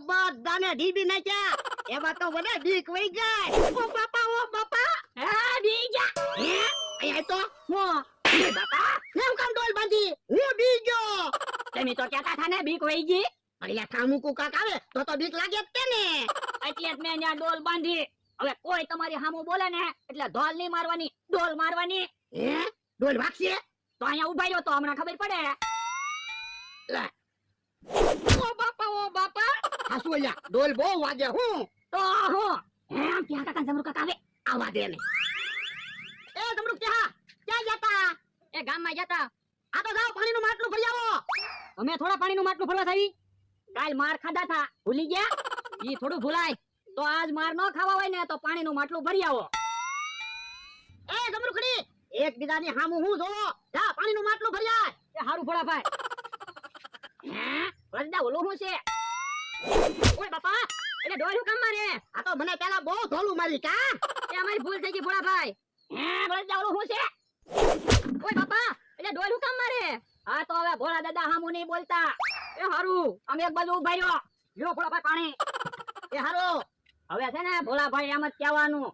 બધાને ઢીબી નાખ્યા. એમાં તો મને બીક વઈ ગઈ. ઓ બાપા હા બી જા. હે અહીંયા તો હું એ બાપા કેમ કામ ડોલ બાંધી હું બી ગયો. તમે તો કહેતા હતા ને બીક વઈ ગઈ. અરે ઠામુકુ કાક આવે તો બીક લાગે જ તે ને. એટલે જ મેં અહીંયા ડોલ બાંધી. હવે કોઈ તમારી સામું બોલે ને એટલે ઢોલ નહીં મારવાની ડોલ મારવાની. હે ડોલ વાગશે તો અહીંયા ઉભા રહ્યો તો હમણાં ખબર પડે. લે ઓ બાપા હાસુલ્યા ડોલ બહુ વાગે હું તો હું એમ ત્યાં કાકા જમરૂ કાકા આવે આવા દે ને. એ જમરૂ ક્યાં જતા? એ ગામમાં જતા. આ તો જાવ પાણીનું માટલું ભરી આવો. અમે થોડા પાણીનું માટલું ભરવા આવી. કાલ માર ખાધા થા ભૂલી ગયા? ઈ થોડું ભૂલાય તો આજ માર ન ખાવા હોય ને તો પાણીનું માટલું ભરી આવો. એ જમરૂખડી એક બીજાની સામું હું જોવો જા પાણીનું માટલું ભરી આય. એ હારું ભોળા ભાઈ. હે વરદા ઓલો હું છે? ઓય બાપા એટલે ડોલ કામ મારે. આ તો મને પેલા બહુ ધોલું મારી કા. એ અમારી ભૂલ થઈ ગઈ ભોળા ભાઈ. હે વરદા ઓલો હું છે? ઓય બાપા એટલે ડોલ કામ મારે. હા તો હવે ભોળા દાદા હામું નહીં બોલતા. એ હારું અમે એક બાજુ ઉભા રહ્યો. લ્યો ભોળા ભાઈ પાણી. એ હારું હવે છે ને ભોળા ભાઈ એમ જ કહેવાનું.